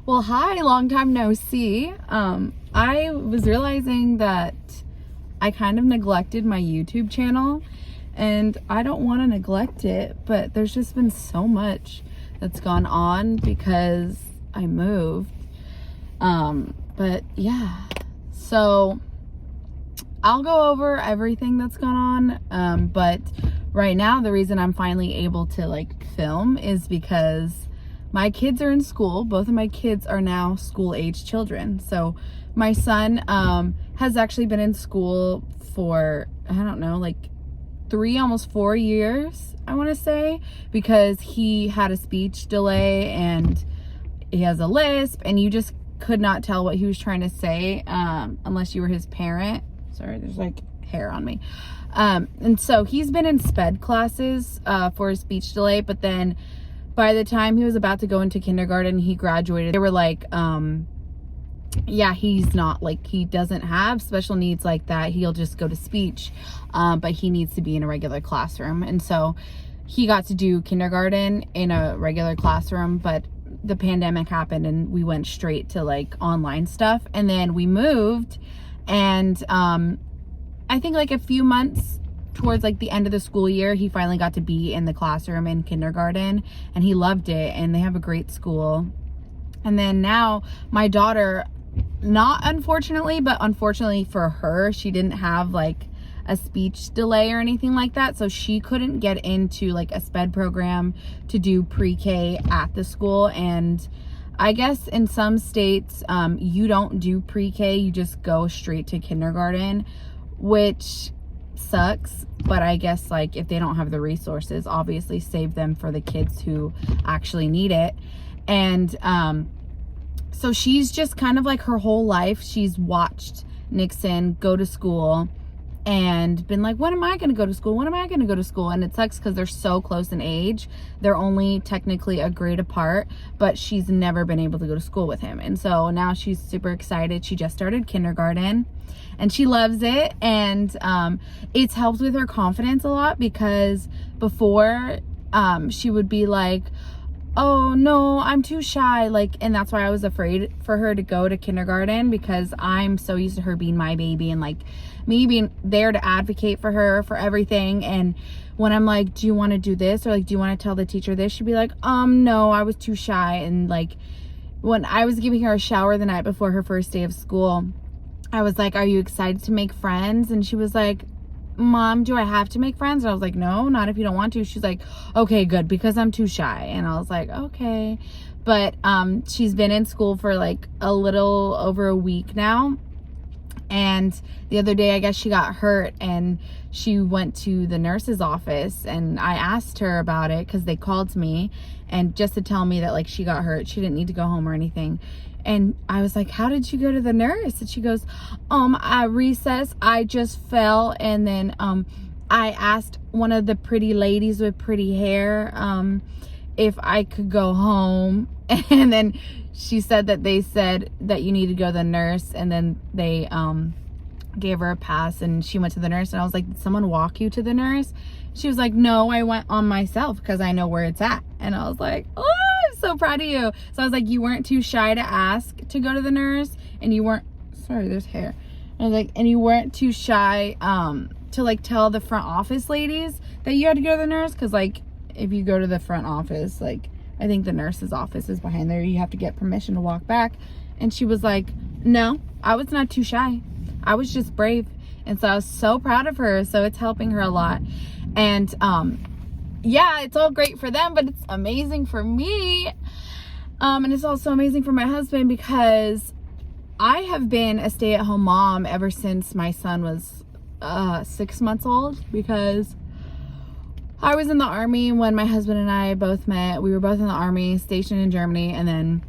Well, hi, long time no see. I was realizing that I kind of neglected my YouTube channel, and I don't want to neglect it, but there's just been so much that's gone on because I moved. But yeah, so I'll go over everything that's gone on. But right now, the reason I'm finally able to film is because my kids are in school. Both of my kids are now school-age children. So my son has actually been in school for, I don't know, 3, almost 4 years, I want to say, because he had a speech delay and he has a lisp, and you just could not tell what he was trying to say unless you were his parent. Sorry, there's hair on me. And so he's been in SPED classes for his speech delay, but then by the time he was about to go into kindergarten, he graduated. They were yeah, he's not, he doesn't have special needs like that. He'll just go to speech, but he needs to be in a regular classroom. And so he got to do kindergarten in a regular classroom, but the pandemic happened and we went straight to online stuff. And then we moved, and I think a few months towards the end of the school year, he finally got to be in the classroom in kindergarten, and he loved it, and they have a great school. And then now my daughter, not unfortunately, but unfortunately for her, she didn't have a speech delay or anything like that, so she couldn't get into a SPED program to do pre-K at the school. And I guess in some states you don't do pre-K, you just go straight to kindergarten, which sucks. But I guess if they don't have the resources, obviously save them for the kids who actually need it. And so she's just kind of her whole life, she's watched Nixon go to school and been when am I going to go to school? When am I going to go to school? And it sucks because they're so close in age. They're only technically a grade apart, but she's never been able to go to school with him. And so now she's super excited. She just started kindergarten and she loves it. And it's helped with her confidence a lot, because before she would be oh no, I'm too shy, and that's why I was afraid for her to go to kindergarten, because I'm so used to her being my baby and me being there to advocate for her for everything. And when I'm do you want to do this, or do you want to tell the teacher this, she'd be no, I was too shy. And when I was giving her a shower the night before her first day of school, I was are you excited to make friends? And she was Mom, do I have to make friends? And I was no, not if you don't want to. She's okay, good, because I'm too shy. And I was okay. But she's been in school for a little over a week now. And the other day, I guess she got hurt and she went to the nurse's office, and I asked her about it because they called me, and just to tell me that she got hurt, she didn't need to go home or anything. And I was how did you go to the nurse? And she goes, at recess, I just fell. And then I asked one of the pretty ladies with pretty hair if I could go home. And then she said that they said that you need to go to the nurse. And then they gave her a pass, and she went to the nurse. And I was did someone walk you to the nurse? She was no, I went on myself because I know where it's at. And I was oh, I'm so proud of you. So I was you weren't too shy to ask to go to the nurse, and you weren't, sorry, there's hair. I was and you weren't too shy to tell the front office ladies that you had to go to the nurse, because if you go to the front office, I think the nurse's office is behind there, you have to get permission to walk back. And she was no, I was not too shy, I was just brave. And so I was so proud of her. So it's helping her a lot. And yeah, it's all great for them, but it's amazing for me. And it's also amazing for my husband, because I have been a stay-at-home mom ever since my son was 6 months old, because I was in the Army when my husband and I both met. We were both in the Army, stationed in Germany, and then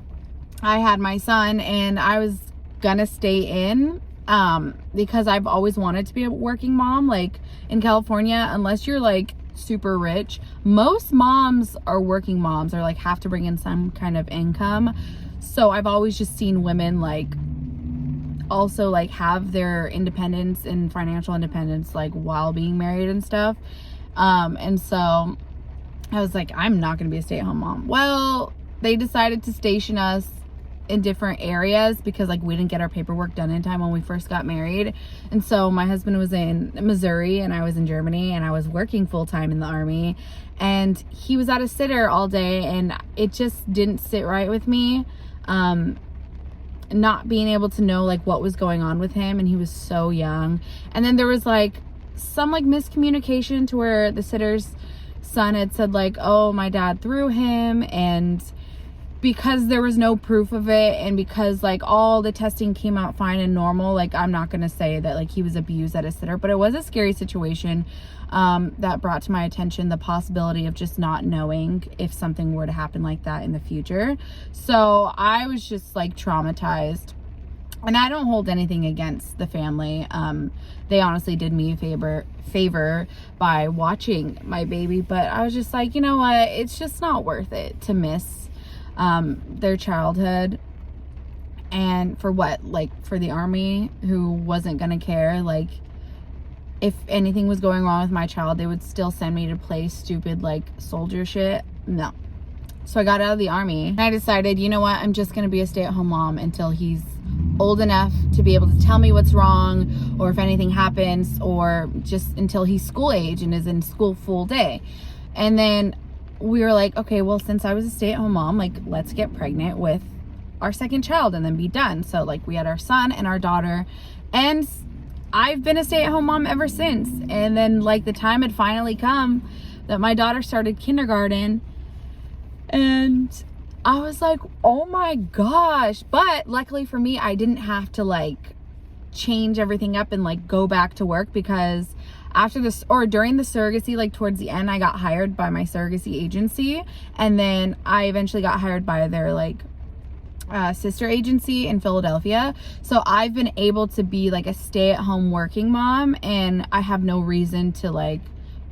I had my son, and I was gonna stay in because I've always wanted to be a working mom. In California, unless you're super rich, most moms are working moms, or have to bring in some kind of income. So I've always just seen women also have their independence and financial independence while being married and stuff. And so I was I'm not gonna be a stay-at-home mom. Well, they decided to station us in different areas because like we didn't get our paperwork done in time when we first got married. And so my husband was in Missouri and I was in Germany, and I was working full-time in the Army, and he was at a sitter all day, and it just didn't sit right with me, not being able to know like what was going on with him, and he was so young. And then there was like some like miscommunication to where the sitter's son had said like, oh, my dad threw him, and because there was no proof of it, and because like all the testing came out fine and normal, like I'm not gonna say that like he was abused at a sitter, but it was a scary situation that brought to my attention the possibility of just not knowing if something were to happen like that in the future. So I was just like traumatized, and I don't hold anything against the family. They honestly did me a favor by watching my baby, but I was just like, you know what, it's just not worth it to miss their childhood. And for what? Like for the Army, who wasn't gonna care. Like if anything was going wrong with my child, they would still send me to play stupid like soldier shit. No. So I got out of the Army, and I decided, you know what, I'm just gonna be a stay-at-home mom until he's old enough to be able to tell me what's wrong, or if anything happens, or just until he's school age and is in school full day. And then we were like, okay, well, since I was a stay-at-home mom, like let's get pregnant with our second child and then be done. So like we had our son and our daughter, and I've been a stay-at-home mom ever since. And then like the time had finally come that my daughter started kindergarten, and I was like, oh my gosh. But luckily for me, I didn't have to like change everything up and like go back to work, because after this, or during the surrogacy, like towards the end, I got hired by my surrogacy agency, and then I eventually got hired by their like sister agency in Philadelphia. So I've been able to be like a stay-at-home working mom, and I have no reason to like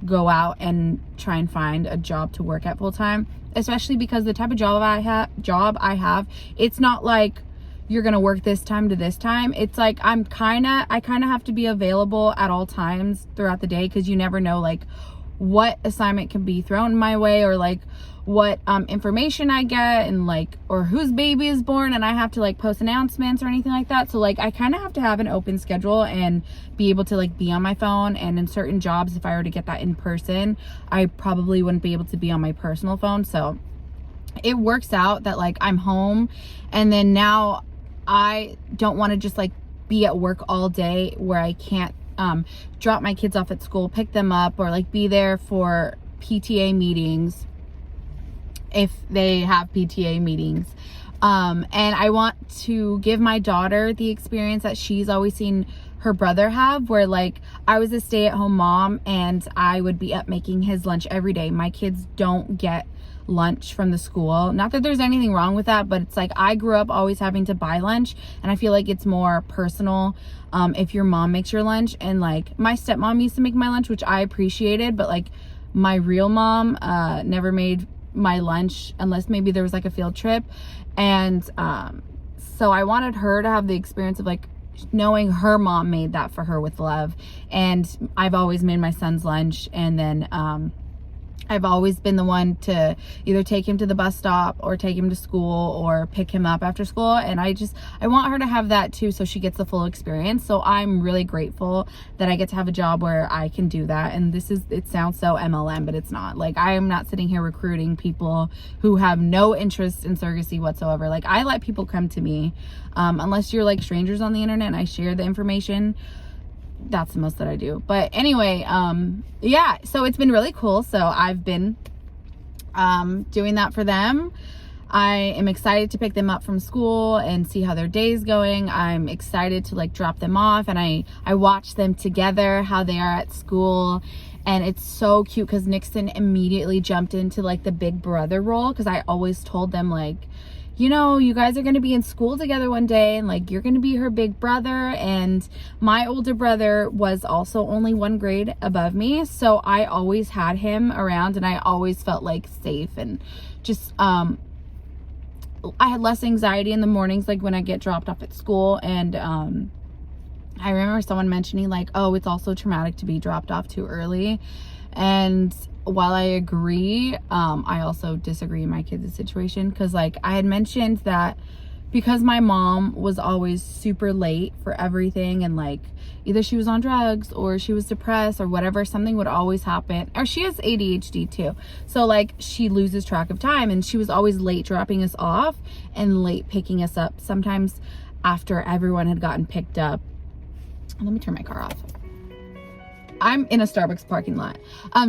go out and try and find a job to work at full time, especially because the type of job I have, it's not like you're gonna work this time to this time. It's like I kind of have to be available at all times throughout the day, because you never know like what assignment can be thrown my way, or like what information I get, and like, or whose baby is born, and I have to like post announcements or anything like that. So like I kind of have to have an open schedule and be able to like be on my phone. And in certain jobs, if I were to get that in person, I probably wouldn't be able to be on my personal phone. So it works out that like I'm home, and then now I don't want to just like be at work all day where I can't drop my kids off at school, pick them up, or like be there for PTA meetings if they have PTA meetings. And I want to give my daughter the experience that she's always seen her brother have, where like I was a stay-at-home mom and I would be up making his lunch every day. My kids don't get lunch from the school. Not that there's anything wrong with that, but it's like I grew up always having to buy lunch, and I feel like it's more personal if your mom makes your lunch. And like my stepmom used to make my lunch, which I appreciated, but like my real mom never made my lunch unless maybe there was like a field trip. And so I wanted her to have the experience of like knowing her mom made that for her with love. And I've always made my son's lunch, and then I've always been the one to either take him to the bus stop or take him to school or pick him up after school. And I want her to have that too, so she gets the full experience. So I'm really grateful that I get to have a job where I can do that. And it sounds so MLM, but it's not. Like I am not sitting here recruiting people who have no interest in surrogacy whatsoever. Like I let people come to me, unless you're like strangers on the internet and I share the information. That's the most that I do. But anyway, yeah, so it's been really cool. So I've been doing that for them. I am excited to pick them up from school and see how their day's going. I'm excited to like drop them off, and I watch them together, how they are at school. And it's so cute because Nixon immediately jumped into like the big brother role, because I always told them like, you know, you guys are going to be in school together one day, and like you're going to be her big brother. And my older brother was also only 1 grade above me, so I always had him around, and I always felt like safe, and just I had less anxiety in the mornings, like when I get dropped off at school. And I remember someone mentioning like, oh, it's also traumatic to be dropped off too early. And while I agree, I also disagree in my kids' situation, because like I had mentioned that because my mom was always super late for everything, and like either she was on drugs or she was depressed or whatever, something would always happen. Or she has ADHD too, so like she loses track of time, and she was always late dropping us off and late picking us up, sometimes after everyone had gotten picked up. Let me turn my car off. I'm in a Starbucks parking lot.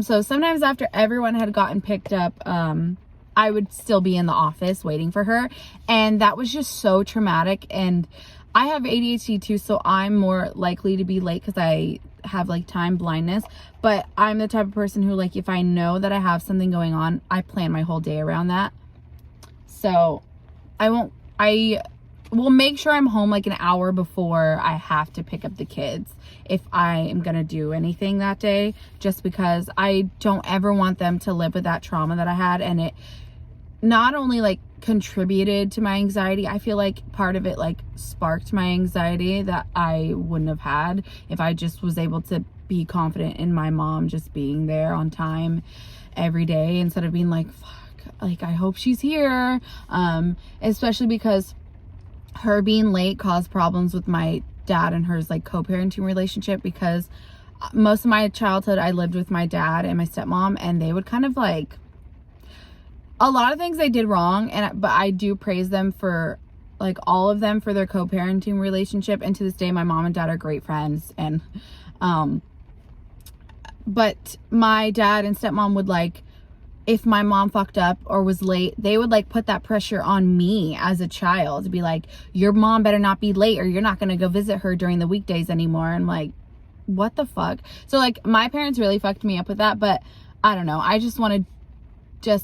So sometimes after everyone had gotten picked up, I would still be in the office waiting for her. And that was just so traumatic. And I have ADHD too, so I'm more likely to be late because I have like time blindness. But I'm the type of person who, like, if I know that I have something going on, I plan my whole day around that. So I will make sure I'm home like an hour before I have to pick up the kids if I am going to do anything that day, just because I don't ever want them to live with that trauma that I had. And it not only like contributed to my anxiety, I feel like part of it like sparked my anxiety that I wouldn't have had if I just was able to be confident in my mom just being there on time every day, instead of being like, fuck, like I hope she's here. Especially because her being late caused problems with my dad and hers like co-parenting relationship, because most of my childhood I lived with my dad and my stepmom, and they would kind of like, a lot of things they did wrong, but I do praise them for like all of them for their co-parenting relationship, and to this day my mom and dad are great friends. And but my dad and stepmom would like, if my mom fucked up or was late, they would like put that pressure on me as a child to be like, your mom better not be late or you're not going to go visit her during the weekdays anymore. And like, what the fuck? So like my parents really fucked me up with that, but I don't know. I just want to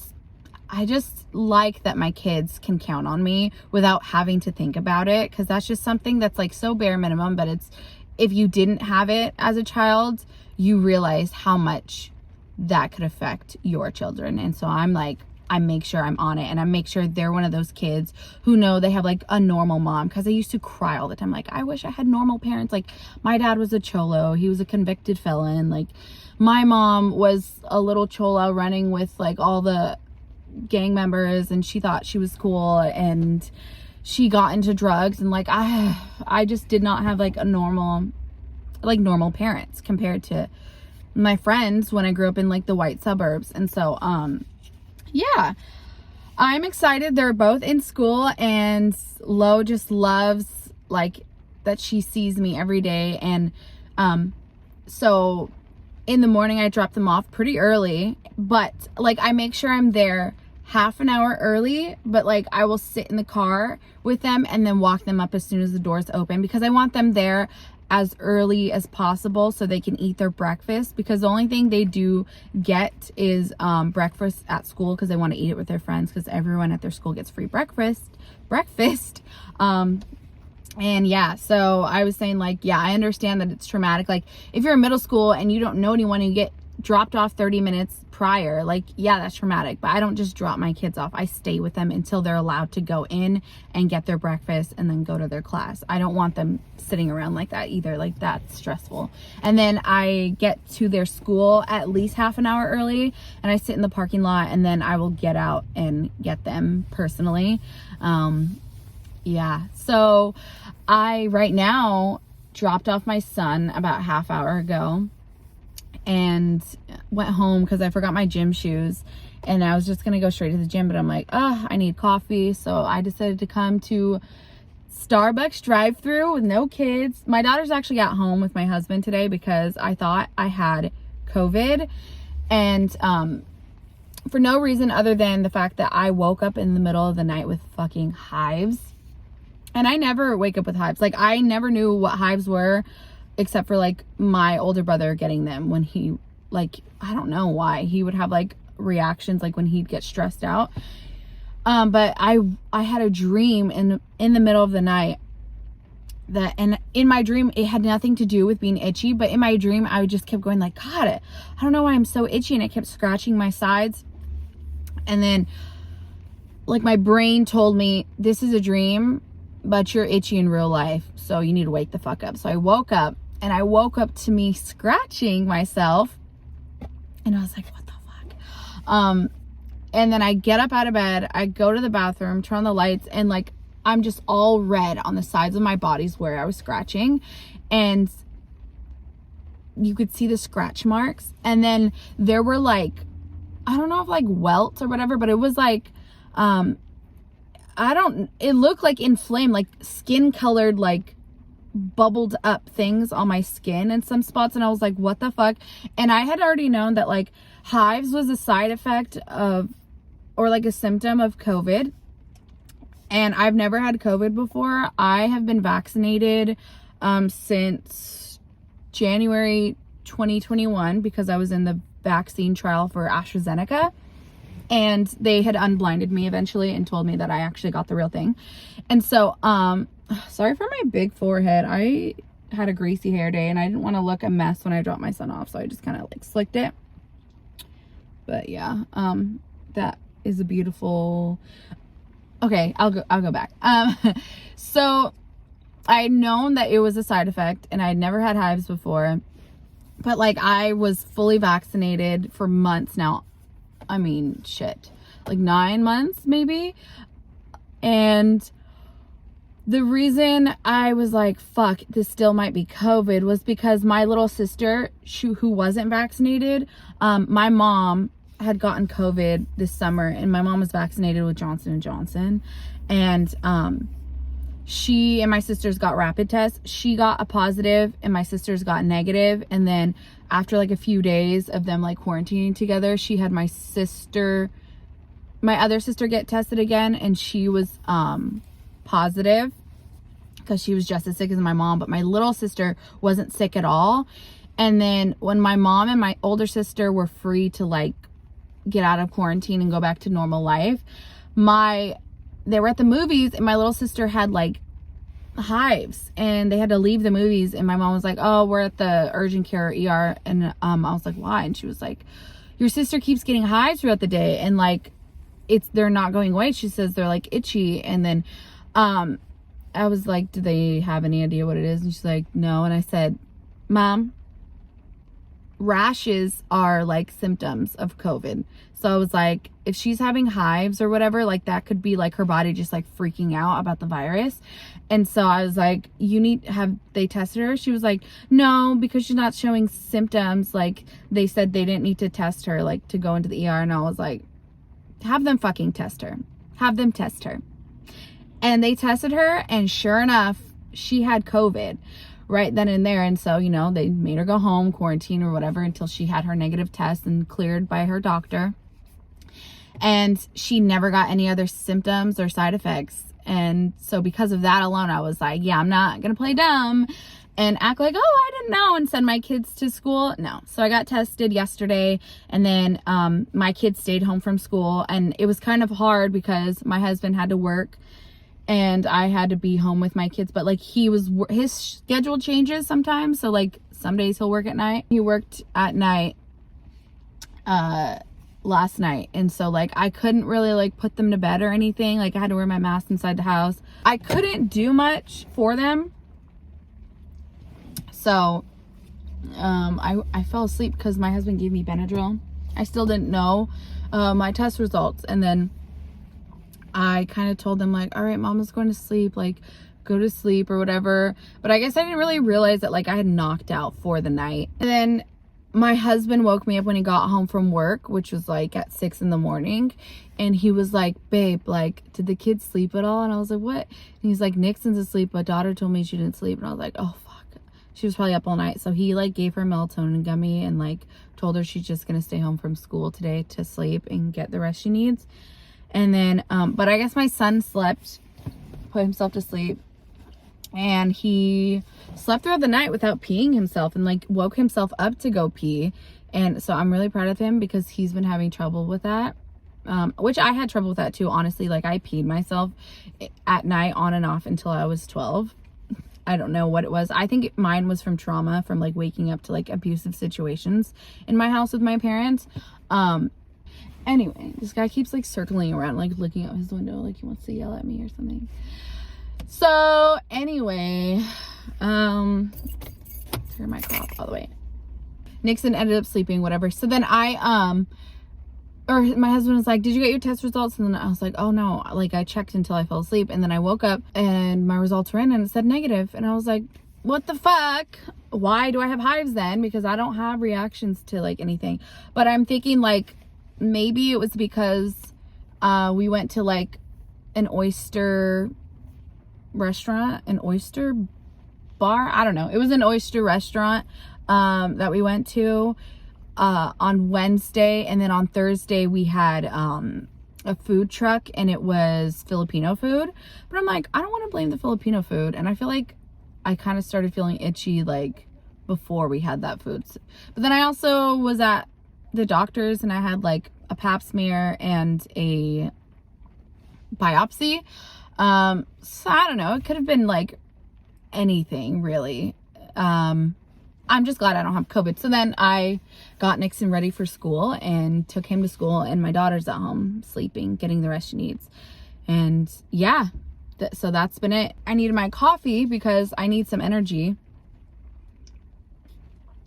I just like that my kids can count on me without having to think about it. 'Cause that's just something that's like so bare minimum, but it's, if you didn't have it as a child, you realize how much that could affect your children. And so I'm like, I make sure I'm on it, and I make sure they're one of those kids who know they have like a normal mom. Because I used to cry all the time, like, I wish I had normal parents. Like, my dad was a cholo, he was a convicted felon. Like, my mom was a little cholo running with like all the gang members, and she thought she was cool, and she got into drugs. And like, I just did not have like a normal parents compared to my friends when I grew up in like the white suburbs. And so yeah, I'm excited. They're both in school, and Lo just loves like that she sees me every day. And so in the morning I drop them off pretty early, but like I make sure I'm there half an hour early, but like I will sit in the car with them and then walk them up as soon as the doors open, because I want them there as early as possible so they can eat their breakfast, because the only thing they do get is breakfast at school, because they want to eat it with their friends, because everyone at their school gets free breakfast. And yeah, so I was saying like, yeah, I understand that it's traumatic. Like if you're in middle school and you don't know anyone and you get dropped off 30 minutes prior, like, yeah, that's traumatic. But I don't just drop my kids off. I stay with them until they're allowed to go in and get their breakfast and then go to their class. I don't want them sitting around like that either. Like, that's stressful. And then I get to their school at least half an hour early, and I sit in the parking lot, and then I will get out and get them personally. Yeah, so I right now dropped off my son about half hour ago and went home because I forgot my gym shoes, and I was just gonna go straight to the gym, but I'm like, I need coffee. So I decided to come to Starbucks drive-through with no kids. My daughter's actually at home with my husband today because I thought I had COVID, and for no reason other than the fact that I woke up in the middle of the night with fucking hives. And I never wake up with hives. Like, I never knew what hives were, except for like my older brother getting them when he, like, I don't know why he would have like reactions like when he'd get stressed out. But I had a dream in the middle of the night and in my dream it had nothing to do with being itchy, but in my dream I just kept going like, God, I don't know why I'm so itchy, and I kept scratching my sides. And then like my brain told me, this is a dream, but you're itchy in real life, so you need to wake the fuck up. So I woke up, and I woke up to me scratching myself, and I was like, what the fuck? And then I get up out of bed, I go to the bathroom, turn on the lights, and like I'm just all red on the sides of my bodies where I was scratching, and you could see the scratch marks. And then there were like, I don't know if like welts or whatever, but it was like, it looked like inflamed, like skin colored, like bubbled up things on my skin in some spots. And I was like, what the fuck? And I had already known that like hives was a side effect of, or like a symptom of COVID. And I've never had COVID before. I have been vaccinated since January 2021 because I was in the vaccine trial for AstraZeneca. And they had unblinded me eventually and told me that I actually got the real thing. And so, sorry for my big forehead. I had a greasy hair day and I didn't want to look a mess when I dropped my son off. So I just kind of like slicked it. But yeah, that is a beautiful, okay, I'll go back. So I had known that it was a side effect and I'd never had hives before, but like I was fully vaccinated for months now. I mean, shit, like 9 months maybe. And the reason I was like, fuck, this still might be COVID was because my little sister, who wasn't vaccinated, my mom had gotten COVID this summer, and my mom was vaccinated with Johnson & Johnson. And she and my sisters got rapid tests. She got a positive and my sisters got negative. And then after like a few days of them like quarantining together, she had my other sister get tested again, and she was positive because she was just as sick as my mom, but my little sister wasn't sick at all. And then when my mom and my older sister were free to like get out of quarantine and go back to normal life, they were at the movies and my little sister had like hives and they had to leave the movies, and my mom was like, oh, we're at the urgent care ER. And I was like, why? And she was like, your sister keeps getting hives throughout the day and like they're not going away. She says they're like itchy. And then I was like, do they have any idea what it is? And she's like, no. And I said, Mom, rashes are like symptoms of COVID. So I was like, if she's having hives or whatever, like that could be like her body just like freaking out about the virus. And so I was like, have they tested her? She was like, no, because she's not showing symptoms. Like they said they didn't need to test her like to go into the ER. And I was like, have them fucking test her. Have them test her. And they tested her, and sure enough, she had COVID right then and there. And so, you know, they made her go home, quarantine or whatever, until she had her negative test and cleared by her doctor. And she never got any other symptoms or side effects. And so because of that alone, I was like, yeah, I'm not going to play dumb and act like, oh, I didn't know, and send my kids to school. No. So I got tested yesterday, and then my kids stayed home from school. And it was kind of hard because my husband had to work and I had to be home with my kids. But like his schedule changes sometimes. So like some days he'll work at night. He worked at night last night. And so like I couldn't really like put them to bed or anything. Like I had to wear my mask inside the house. I couldn't do much for them. So I fell asleep because my husband gave me Benadryl. I still didn't know my test results. And then I kind of told them like, all right, Mama's going to sleep, like go to sleep or whatever. But I guess I didn't really realize that like I had knocked out for the night. And then my husband woke me up when he got home from work, which was like at 6 a.m. And he was like, babe, like, did the kids sleep at all? And I was like, what? And he's like, Nixon's asleep, but daughter told me she didn't sleep. And I was like, oh, fuck. She was probably up all night. So he like gave her melatonin gummy and like told her she's just going to stay home from school today to sleep and get the rest she needs. And then, but I guess my son slept, put himself to sleep, and he slept throughout the night without peeing himself and like woke himself up to go pee. And so I'm really proud of him because he's been having trouble with that. Which I had trouble with that too, honestly. Like I peed myself at night on and off until I was 12. I don't know what it was. I think mine was from trauma, from like waking up to like abusive situations in my house with my parents. Anyway, this guy keeps like circling around, like looking out his window, like he wants to yell at me or something. So anyway, turn my car off all the way. Nixon ended up sleeping, whatever. So then I or my husband was like, did you get your test results? And then I was like, oh no, like I checked until I fell asleep. And then I woke up and my results were in and it said negative. And I was like, what the fuck? Why do I have hives then? Because I don't have reactions to like anything. But I'm thinking like maybe it was because we went to like an oyster restaurant, an oyster bar. I don't know. It was an oyster restaurant that we went to on Wednesday, and then on Thursday we had a food truck and it was Filipino food. But I'm like, I don't want to blame the Filipino food, and I feel like I kind of started feeling itchy like before we had that food. But then I also was at the doctor's and I had like a pap smear and a biopsy. So I don't know, it could have been like anything really. I'm just glad I don't have COVID. So then I got Nixon ready for school and took him to school, and my daughter's at home sleeping, getting the rest she needs. And yeah, so that's been it. I needed my coffee because I need some energy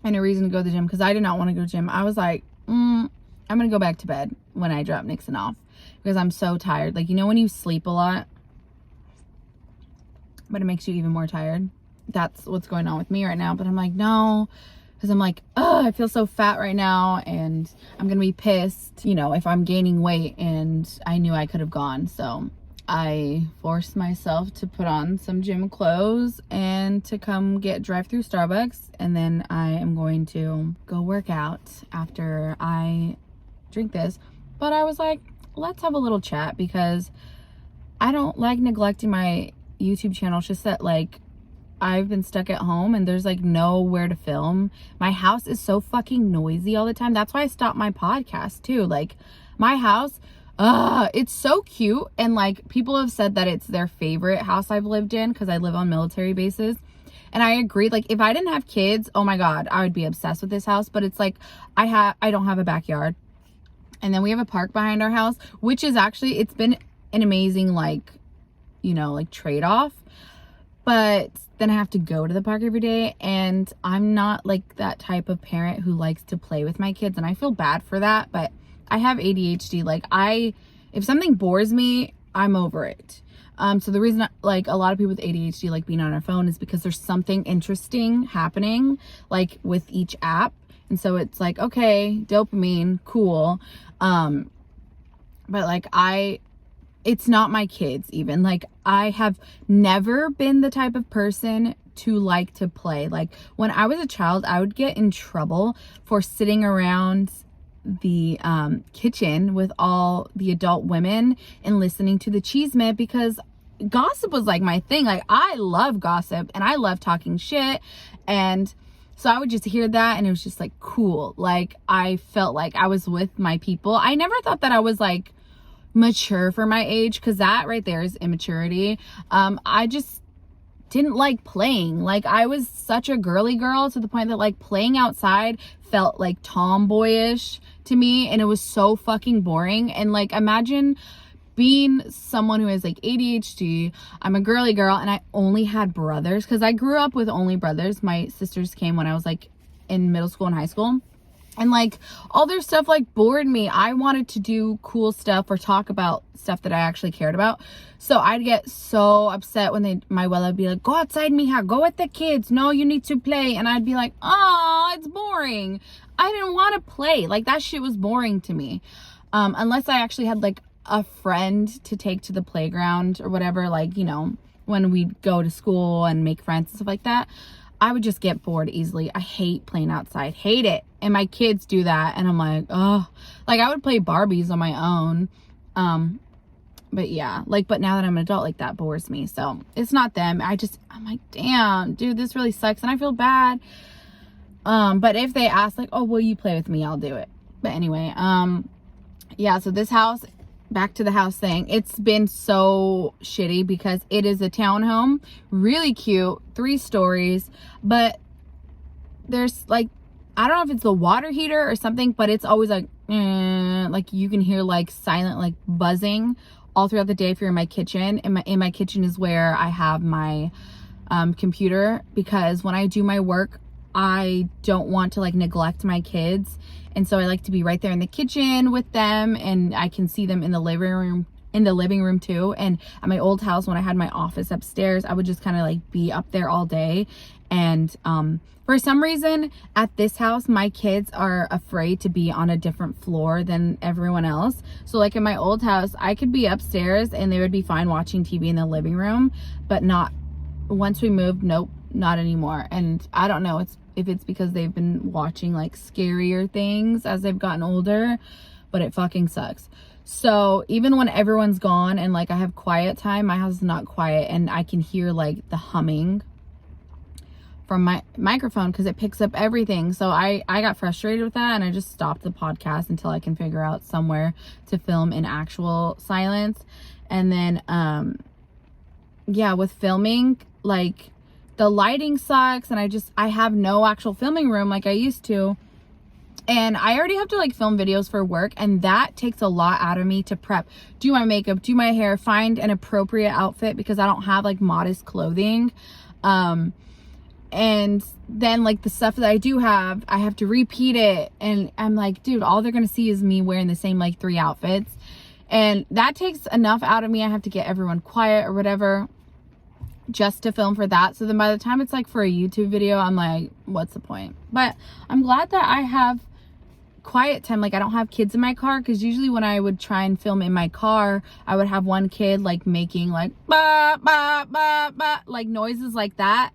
and a reason to go to the gym, because I did not want to go to the gym. I was like, I'm gonna go back to bed when I drop Nixon off because I'm so tired. Like, you know when you sleep a lot but it makes you even more tired? That's what's going on with me right now. But I'm like, no, because I'm like, oh, I feel so fat right now and I'm gonna be pissed, you know, if I'm gaining weight. And I knew I could have gone, so I forced myself to put on some gym clothes and to come get drive-through Starbucks, and then I am going to go work out after I drink this. But I was like, let's have a little chat because I don't like neglecting my YouTube channel. It's just that like I've been stuck at home and there's like nowhere to film. My house is so fucking noisy all the time. That's why I stopped my podcast too. Like my house, it's so cute, and like people have said that it's their favorite house I've lived in because I live on military bases, and I agree. Like if I didn't have kids, oh my god, I would be obsessed with this house. But it's like I don't have a backyard, and then we have a park behind our house, which is actually, it's been an amazing like, you know, like trade-off. But then I have to go to the park every day, and I'm not like that type of parent who likes to play with my kids, and I feel bad for that. But I have ADHD. Like if something bores me, I'm over it. So the reason like a lot of people with ADHD like being on their phone is because there's something interesting happening like with each app. And so it's like, okay, dopamine, cool. But like it's not my kids even. Like I have never been the type of person to like to play. Like when I was a child, I would get in trouble for sitting around the kitchen with all the adult women and listening to the Cheesemate, because gossip was like my thing. Like I love gossip and I love talking shit, and so I would just hear that and it was just like cool. Like I felt like I was with my people. I never thought that I was like mature for my age, because that right there is immaturity. I just didn't like playing. Like I was such a girly girl to the point that like playing outside felt like tomboyish to me, and it was so fucking boring. And like imagine being someone who has like ADHD, I'm a girly girl, and I only had brothers, because I grew up with only brothers. My sisters came when I was like in middle school and high school, and like all their stuff like bored me. I wanted to do cool stuff or talk about stuff that I actually cared about. So I'd get so upset when my abuela would be like, go outside, mija, go with the kids. No, you need to play. And I'd be like, oh, it's boring. I didn't want to play. Like that shit was boring to me. Unless I actually had like a friend to take to the playground or whatever, like, you know, when we'd go to school and make friends and stuff like that, I would just get bored easily. I hate playing outside, hate it. And my kids do that, and I'm like, oh, like I would play Barbies on my own. But yeah, like, but now that I'm an adult, like that bores me. So it's not them. I'm like, damn, dude, this really sucks. And I feel bad. But if they ask like, oh, will you play with me? I'll do it. But anyway, yeah, so this house, back to the house thing, it's been so shitty because it is a townhome, really cute, 3 stories, but there's like, I don't know if it's the water heater or something, but it's always like you can hear like silent like buzzing all throughout the day if you're in my kitchen. And in my kitchen is where I have my computer, because when I do my work I don't want to like neglect my kids. And so I like to be right there in the kitchen with them, and I can see them in the living room too. And at my old house, when I had my office upstairs, I would just kind of like be up there all day. And for some reason at this house, my kids are afraid to be on a different floor than everyone else. So like in my old house, I could be upstairs and they would be fine watching TV in the living room, but not once we moved. Nope, not anymore. And I don't know if it's because they've been watching like scarier things as they've gotten older, but it fucking sucks. So even when everyone's gone and like I have quiet time, my house is not quiet, and I can hear like the humming from my microphone because it picks up everything. So I got frustrated with that, and I just stopped the podcast until I can figure out somewhere to film in actual silence. And then yeah, with filming, like the lighting sucks, and I have no actual filming room like I used to. And I already have to like film videos for work, and that takes a lot out of me to prep, do my makeup, do my hair, find an appropriate outfit because I don't have like modest clothing. And then like the stuff that I do have, I have to repeat it. And I'm like, dude, all they're going to see is me wearing the same like 3 outfits. And that takes enough out of me. I have to get everyone quiet or whatever just to film for that. So then by the time it's like for a YouTube video, I'm like, what's the point? But I'm glad that I have quiet time. Like I don't have kids in my car, because usually when I would try and film in my car, I would have one kid like making like ba ba ba ba, like noises like that,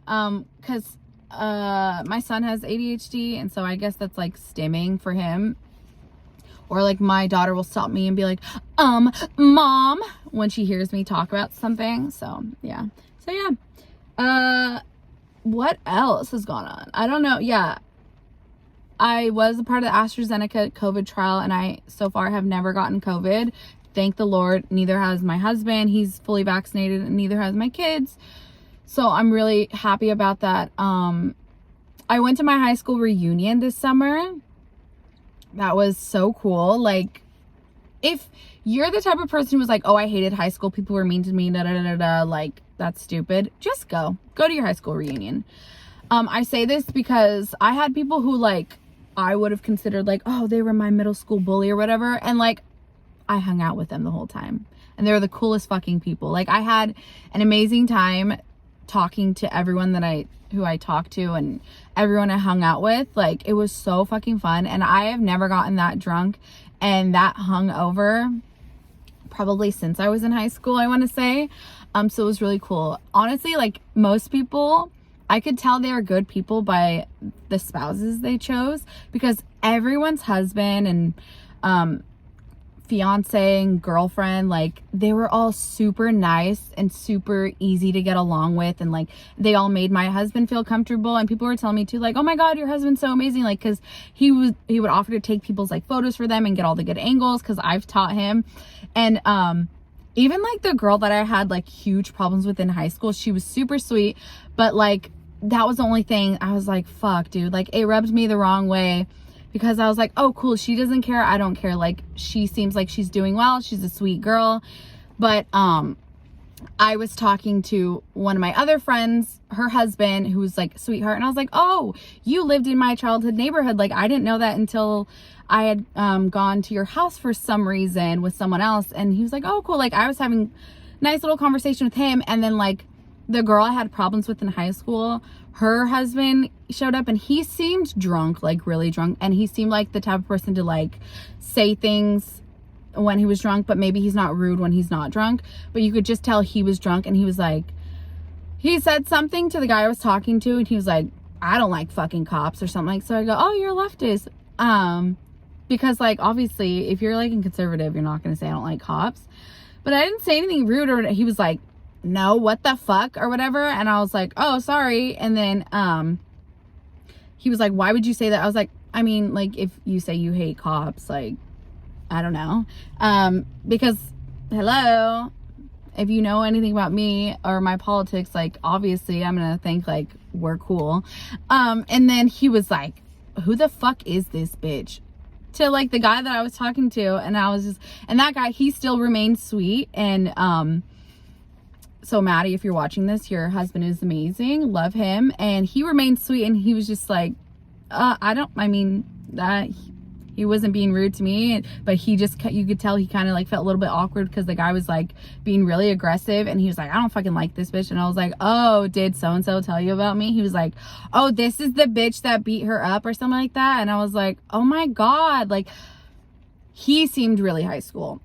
because my son has ADHD, and so I guess that's like stimming for him. Or like my daughter will stop me and be like, mom, when she hears me talk about something. So yeah. What else has gone on? I don't know. Yeah, I was a part of the AstraZeneca COVID trial, and I so far have never gotten COVID. Thank the Lord. Neither has my husband. He's fully vaccinated, and neither has my kids. So I'm really happy about that. I went to my high school reunion this summer. That was so cool. Like, if you're the type of person who was like, oh, I hated high school, people were mean to me, da da da da, like, that's stupid, just go to your high school reunion. I say this because I had people who like I would have considered like, oh, they were my middle school bully or whatever, and like I hung out with them the whole time, and they were the coolest fucking people. Like I had an amazing time talking to everyone who I talked to, and everyone I hung out with. Like it was so fucking fun, and I have never gotten that drunk and that hungover probably since I was in high school, I want to say. So it was really cool. Honestly, like most people, I could tell they were good people by the spouses they chose, because everyone's husband and fiance and girlfriend, like they were all super nice and super easy to get along with, and like they all made my husband feel comfortable. And people were telling me too, like, oh my god, your husband's so amazing, like because he would offer to take people's like photos for them and get all the good angles because I've taught him. And even like the girl that I had like huge problems with in high school, she was super sweet, but like that was the only thing I was like, fuck dude, like it rubbed me the wrong way, because I was like, oh cool, she doesn't care, I don't care, like she seems like she's doing well, she's a sweet girl. But I was talking to one of my other friends, her husband, who's like a sweetheart, and I was like, oh, you lived in my childhood neighborhood, like I didn't know that until I had gone to your house for some reason with someone else. And he was like, oh cool, like I was having nice little conversation with him. And then like the girl I had problems with in high school, her husband showed up, and he seemed drunk, like really drunk, and he seemed like the type of person to like say things when he was drunk, but maybe he's not rude when he's not drunk, but you could just tell he was drunk. And he was like, he said something to the guy I was talking to, and he was like, I don't like fucking cops or something. Like, so I go, oh, you're a leftist, because like obviously if you're like a conservative, you're not gonna say I don't like cops. But I didn't say anything rude, or he was like, no, what the fuck or whatever, and I was like, oh sorry. And then he was like, why would you say that? I was like, I mean, like if you say you hate cops, like I don't know, because hello, if you know anything about me or my politics, like obviously I'm gonna think like we're cool. And then he was like, who the fuck is this bitch, to like the guy that I was talking to. And I was just, and that guy, he still remained sweet. And so Maddie, if you're watching this, your husband is amazing, love him. And he remained sweet, and he was just like, he wasn't being rude to me, but he just, you could tell he kind of like felt a little bit awkward because the guy was like being really aggressive, and he was like, I don't fucking like this bitch. And I was like, oh, did so-and-so tell you about me? He was like, oh, this is the bitch that beat her up or something like that. And I was like, oh my God, like, he seemed really high school.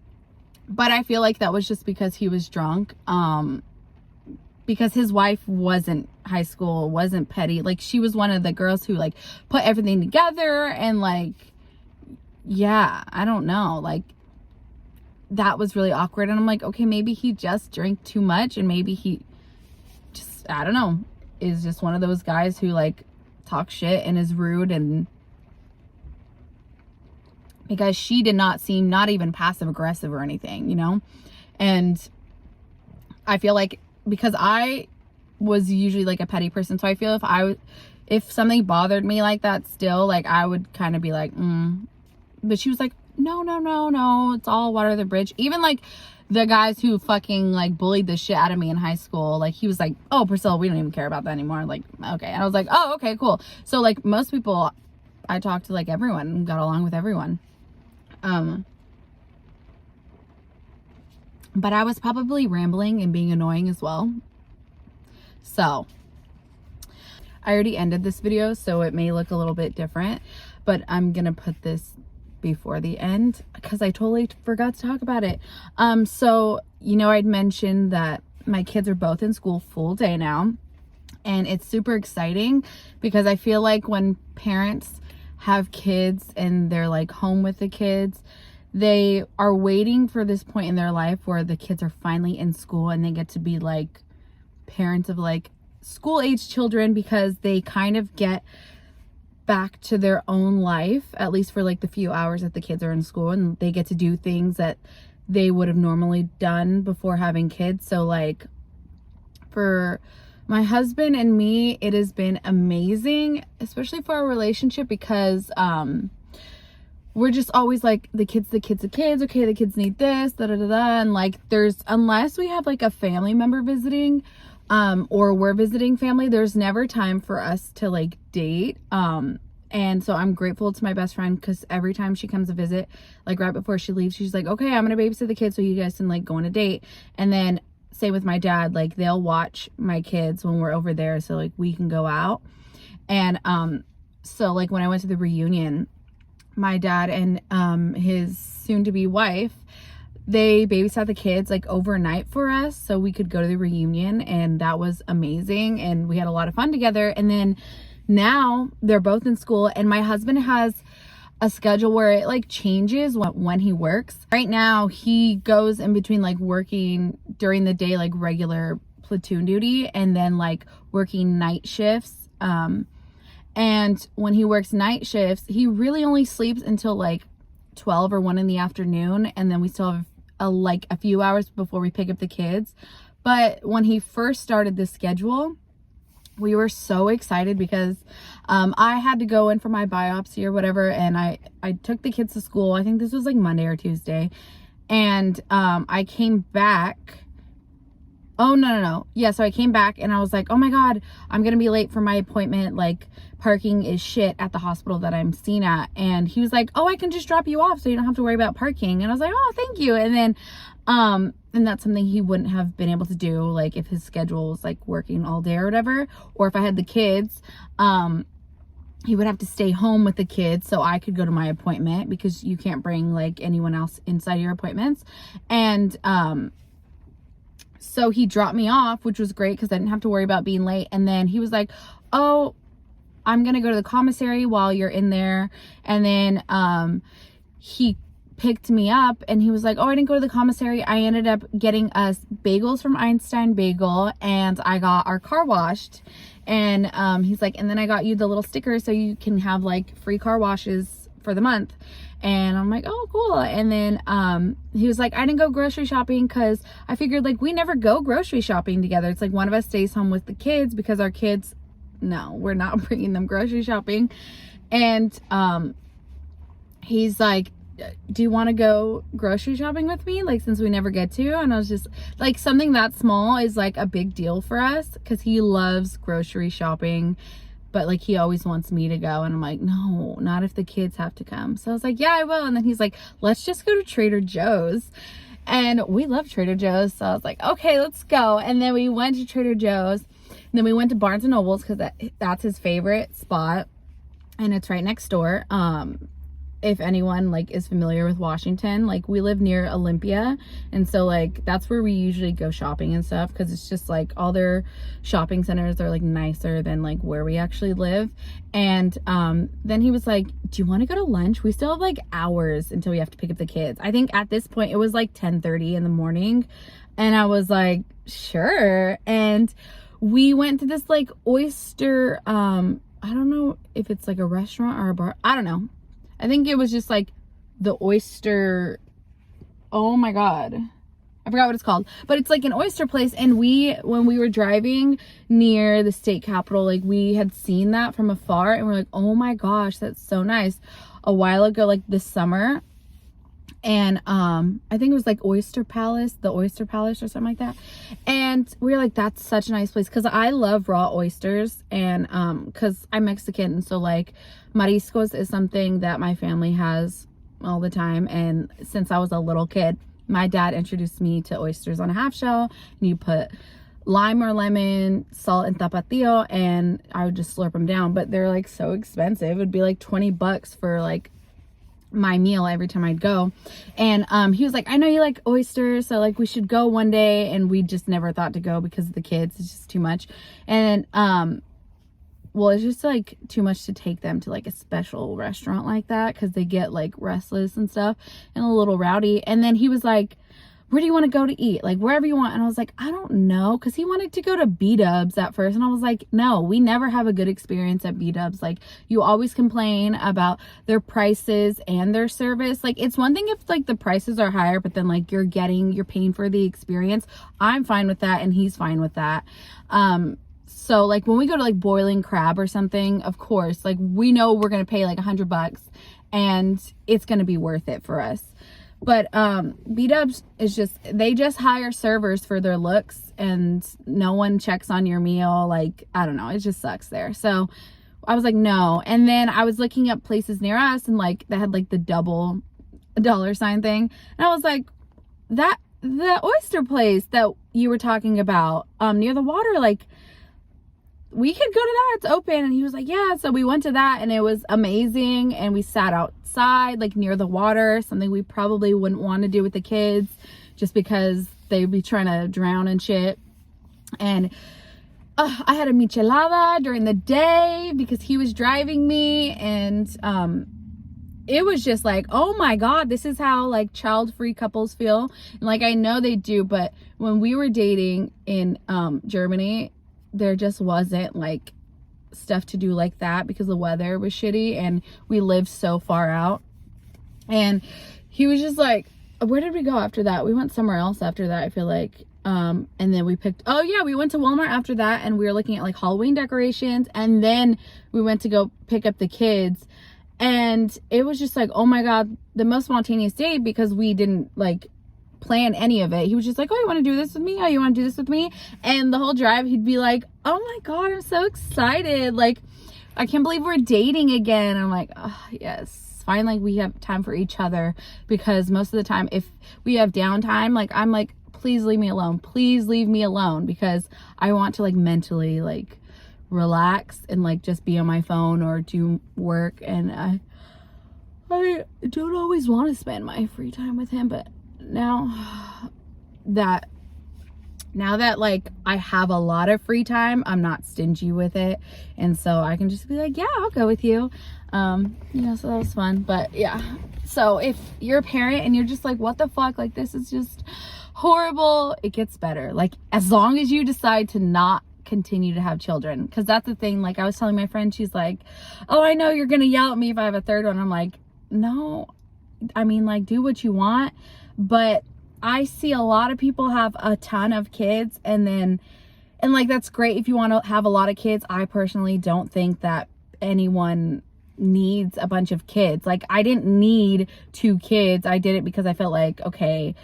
But I feel like that was just because he was drunk. Because his wife wasn't high school, wasn't petty. Like, she was one of the girls who like put everything together, and like, yeah, I don't know, like, that was really awkward. And I'm like, okay, maybe he just drank too much, and maybe he just, I don't know, is just one of those guys who like talk shit and is rude. And because she did not seem not even passive aggressive or anything, you know. And I feel like, because I was usually like a petty person, so I feel if something bothered me like that still, like, I would kind of be like, But she was like, no, it's all water the bridge. Even like the guys who fucking like bullied the shit out of me in high school, like, he was like, oh, Priscilla, we don't even care about that anymore. Like, okay. And I was like, oh, okay, cool. So like, most people, I talked to like everyone and got along with everyone. But I was probably rambling and being annoying as well. So I already ended this video, so it may look a little bit different, but I'm gonna put this before the end because I totally forgot to talk about it. So, you know, I'd mentioned that my kids are both in school full day now, and it's super exciting because I feel like when parents have kids and they're like home with the kids, they are waiting for this point in their life where the kids are finally in school and they get to be like parents of like school age children, because they kind of get back to their own life, at least for like the few hours that the kids are in school, and they get to do things that they would have normally done before having kids. So like, for my husband and me, it has been amazing, especially for our relationship, because we're just always like, the kids, okay, the kids need this, and like, unless we have like a family member visiting, or we're visiting family, there's never time for us to like date. And so I'm grateful to my best friend, because every time she comes to visit, like right before she leaves, she's like, okay, I'm gonna babysit the kids so you guys can like go on a date. And then same with my dad, like they'll watch my kids when we're over there so like we can go out. And so like when I went to the reunion, my dad and his soon-to-be wife, they babysat the kids like overnight for us so we could go to the reunion, and that was amazing, and we had a lot of fun together. And then now they're both in school, and my husband has a schedule where it like changes when he works. Right now he goes in between like working during the day, like regular platoon duty, and then like working night shifts. And when he works night shifts, he really only sleeps until like 12 or 1 in the afternoon, and then we still have a few hours before we pick up the kids. But when he first started this schedule, we were so excited because I had to go in for my biopsy or whatever, and I took the kids to school. I think this was like Monday or Tuesday, and I came back. Oh, no. Yeah, so I came back and I was like, oh my God, I'm going to be late for my appointment. Like, parking is shit at the hospital that I'm seen at. And he was like, oh, I can just drop you off so you don't have to worry about parking. And I was like, oh, thank you. And then, and that's something he wouldn't have been able to do, like, if his schedule was like working all day or whatever. Or if I had the kids, he would have to stay home with the kids so I could go to my appointment, because you can't bring like anyone else inside your appointments. And, so he dropped me off, which was great because I didn't have to worry about being late. And then he was like, oh, I'm going to go to the commissary while you're in there. And then he picked me up and he was like, oh, I didn't go to the commissary. I ended up getting us bagels from Einstein Bagel, and I got our car washed. And he's like, and then I got you the little sticker so you can have like free car washes for the month. And I'm like, oh, cool. And then he was like, I didn't go grocery shopping because I figured like we never go grocery shopping together. It's like one of us stays home with the kids because our kids, no, we're not bringing them grocery shopping. And he's like, do you want to go grocery shopping with me? Like, since we never get to. And I was just like, something that small is like a big deal for us because he loves grocery shopping, but like he always wants me to go. And I'm like, no, not if the kids have to come. So I was like, yeah, I will. And then he's like, let's just go to Trader Joe's. And we love Trader Joe's. So I was like, okay, let's go. And then we went to Trader Joe's. And then we went to Barnes and Noble's because that's his favorite spot. And it's right next door. If anyone like is familiar with Washington, like we live near Olympia, and so like that's where we usually go shopping and stuff, because it's just like all their shopping centers are like nicer than like where we actually live. And then he was like, do you want to go to lunch? We still have like hours until we have to pick up the kids. I think at this point it was like 10:30 in the morning, and I was like, sure. And we went to this like oyster, I don't know if it's like a restaurant or a bar, I don't know. I think it was just like the oyster. Oh my God. I forgot what it's called, but it's like an oyster place. And when we were driving near the state capitol, like we had seen that from afar and we're like, oh my gosh, that's so nice, a while ago, like this summer. And I think it was like the Oyster Palace or something like that. And we were like, that's such a nice place, because I love raw oysters. And because I'm Mexican, and so like mariscos is something that my family has all the time. And since I was a little kid, my dad introduced me to oysters on a half shell, and you put lime or lemon, salt, and tapatio, and I would just slurp them down. But they're like so expensive. It would be like $20 for like my meal every time I'd go. And he was like, I know you like oysters, so like we should go one day. And we just never thought to go because of the kids. It's just too much. And well, it's just like too much to take them to like a special restaurant like that, because they get like restless and stuff and a little rowdy. And then he was like, where do you want to go to eat? Like wherever you want. And I was like, I don't know, because he wanted to go to B-Dubs at first. And I was like, no, we never have a good experience at B-Dubs. Like you always complain about their prices and their service. Like it's one thing if like the prices are higher, but then like you're paying for the experience. I'm fine with that, and he's fine with that. So like when we go to like Boiling Crab or something, of course, like we know we're going to pay like $100 and it's going to be worth it for us. But B-Dubs is just, they just hire servers for their looks, and no one checks on your meal. Like, I don't know, it just sucks there. So I was like, no. And then I was looking up places near us, and like that had like the double dollar sign thing. And I was like, the oyster place that you were talking about near the water, like we could go to that, it's open. And he was like, yeah. So we went to that, and it was amazing. And we sat outside like near the water, something we probably wouldn't want to do with the kids just because they'd be trying to drown and shit. And I had a michelada during the day because he was driving me. And it was just like, oh my God, this is how like child-free couples feel. And like, I know they do, but when we were dating in Germany, there just wasn't like stuff to do like that because the weather was shitty and we lived so far out. And he was just like, where did we go after that? We went somewhere else after that, I feel like. And then we went to Walmart after that, and we were looking at like Halloween decorations, and then we went to go pick up the kids. And it was just like, oh my God, the most spontaneous day, because we didn't like plan any of it. He was just like, oh, you want to do this with me? Oh, you want to do this with me? And the whole drive he'd be like, oh my God, I'm so excited, like I can't believe we're dating again. I'm like, oh yes, finally we have time for each other, because most of the time if we have downtime, like I'm like, please leave me alone, because I want to like mentally like relax and like just be on my phone or do work. And I don't always want to spend my free time with him, but now that like I have a lot of free time, I'm not stingy with it, and so I can just be like, yeah, I'll go with you. So that was fun. But yeah, so if you're a parent and you're just like, what the fuck, like this is just horrible, it gets better. Like as long as you decide to not continue to have children, because that's the thing. Like I was telling my friend, she's like, oh, I know you're gonna yell at me if I have a third one. I'm like, no, I mean, like, do what you want. But I see a lot of people have a ton of kids, and like that's great if you want to have a lot of kids. I personally don't think that anyone needs a bunch of kids. Like, I didn't need 2 kids. I did it because I felt like, okay,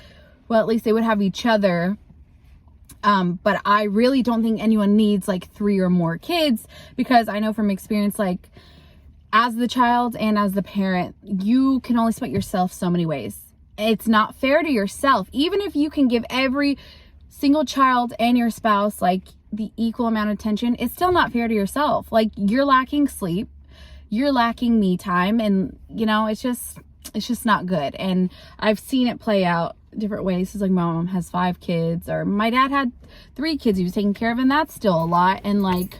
well, at least they would have each other. But I really don't think anyone needs like 3 or more kids, because I know from experience, like, as the child and as the parent, you can only split yourself so many ways. It's not fair to yourself. Even if you can give every single child and your spouse like the equal amount of attention, it's still not fair to yourself. Like, you're lacking sleep, you're lacking me time, and you know, it's just not good. And I've seen it play out different ways. It's like, my mom has 5 kids, or my dad had 3 kids he was taking care of, and that's still a lot. And like,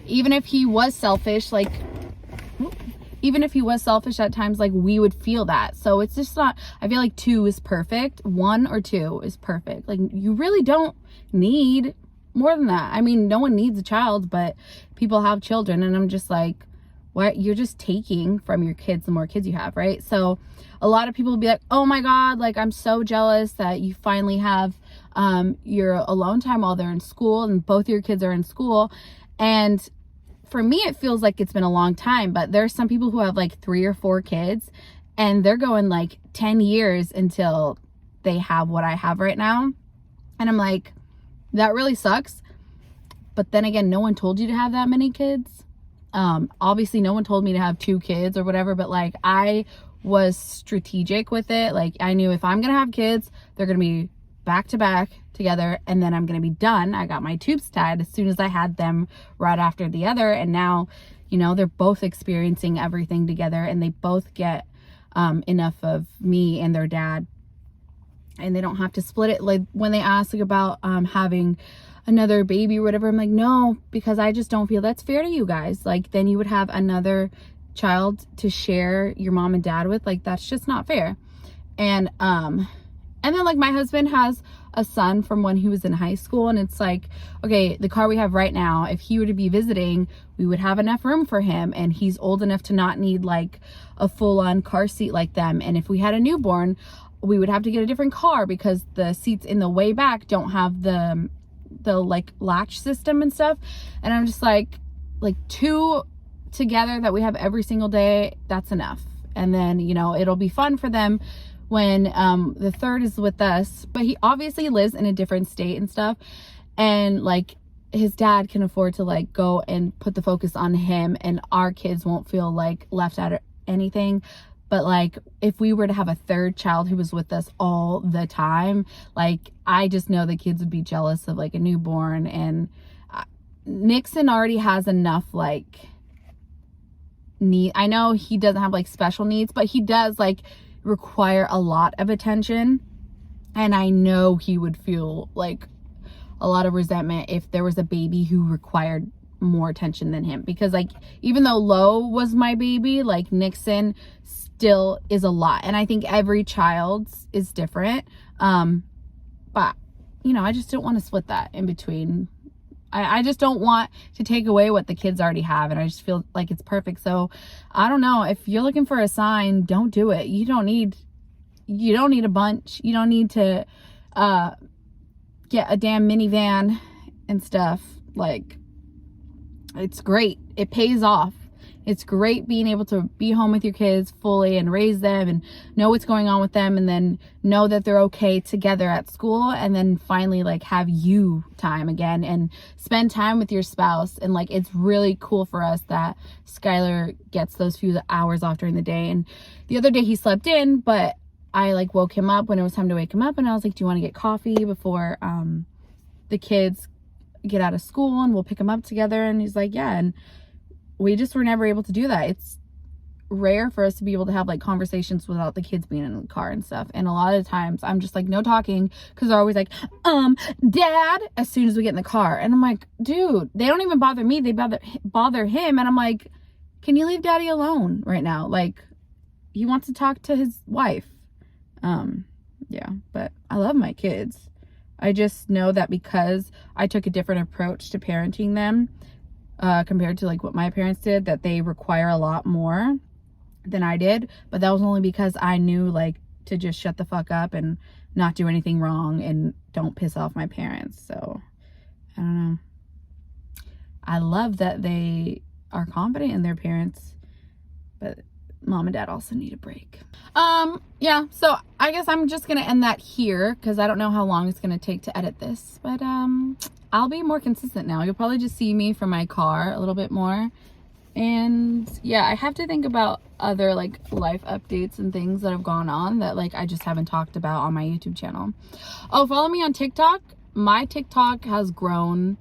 even if he was selfish, like, at times, like, we would feel that. So it's just not, I feel like 2 is perfect. 1 or 2 is perfect. Like, you really don't need more than that. I mean, no one needs a child, but people have children, and I'm just like, what? You're just taking from your kids the more kids you have, right? So a lot of people will be like, oh my God, like, I'm so jealous that you finally have your alone time while they're in school, and both your kids are in school. And for me, it feels like it's been a long time, but there's some people who have like 3 or 4 kids, and they're going like 10 years until they have what I have right now. And I'm like, that really sucks. But then again, no one told you to have that many kids. Obviously no one told me to have 2 kids or whatever, but like, I was strategic with it. Like, I knew if I'm going to have kids, they're going to be back to back together, and then I'm going to be done. I got my tubes tied as soon as I had them right after the other. And now, you know, they're both experiencing everything together, and they both get enough of me and their dad, and they don't have to split it. Like, when they ask like, about having another baby or whatever, I'm like, no, because I just don't feel that's fair to you guys. Like, then you would have another child to share your mom and dad with. Like, that's just not fair. And then like, my husband has a son from when he was in high school, and it's like, okay, the car we have right now, if he were to be visiting, we would have enough room for him, and he's old enough to not need like a full-on car seat like them. And if we had a newborn, we would have to get a different car, because the seats in the way back don't have the like latch system and stuff. And I'm just like 2 together that we have every single day, that's enough. And then, you know, it'll be fun for them when the third is with us. But he obviously lives in a different state and stuff, and like, his dad can afford to like go and put the focus on him, and our kids won't feel like left out of anything. But like, if we were to have a third child who was with us all the time, like, I just know the kids would be jealous of like a newborn. And Nixon already has enough like need. I know he doesn't have like special needs, but he does like require a lot of attention. And I know he would feel like a lot of resentment if there was a baby who required more attention than him. Because like, even though Lo was my baby, like, Nixon still is a lot. And I think every child's is different. But you know, I just don't want to split that in between. I just don't want to take away what the kids already have, and I just feel like it's perfect. So I don't know, if you're looking for a sign, don't do it. You don't need a bunch. You don't need to get a damn minivan and stuff. Like, it's great. It pays off. It's great being able to be home with your kids fully and raise them and know what's going on with them, and then know that they're okay together at school, and then finally like have you time again and spend time with your spouse. And like, it's really cool for us that Skylar gets those few hours off during the day. And the other day he slept in, but I like woke him up when it was time to wake him up, and I was like, do you want to get coffee before the kids get out of school, and we'll pick him up together? And he's like, yeah. And we just were never able to do that. It's rare for us to be able to have like conversations without the kids being in the car and stuff. And a lot of times I'm just like, no talking, because they're always like, Dad, as soon as we get in the car. And I'm like, dude, they don't even bother me, they bother him. And I'm like, can you leave Daddy alone right now? Like, he wants to talk to his wife. Yeah, but I love my kids. I just know that because I took a different approach to parenting them, compared to like what my parents did, that they require a lot more than I did. But that was only because I knew like to just shut the fuck up and not do anything wrong and don't piss off my parents. So I don't know. I love that they are confident in their parents but mom and dad also need a break. Yeah, so I guess I'm just gonna end that here because I don't know how long it's gonna take to edit this, but I'll be more consistent now. You'll probably just see me from my car a little bit more. And yeah, I have to think about other like life updates and things that have gone on that like I just haven't talked about on my YouTube channel. Oh, follow me on TikTok. My TikTok has grown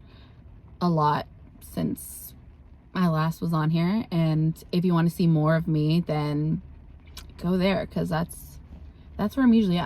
a lot since I last was on here, and if you want to see more of me, then go there because that's where I'm usually at.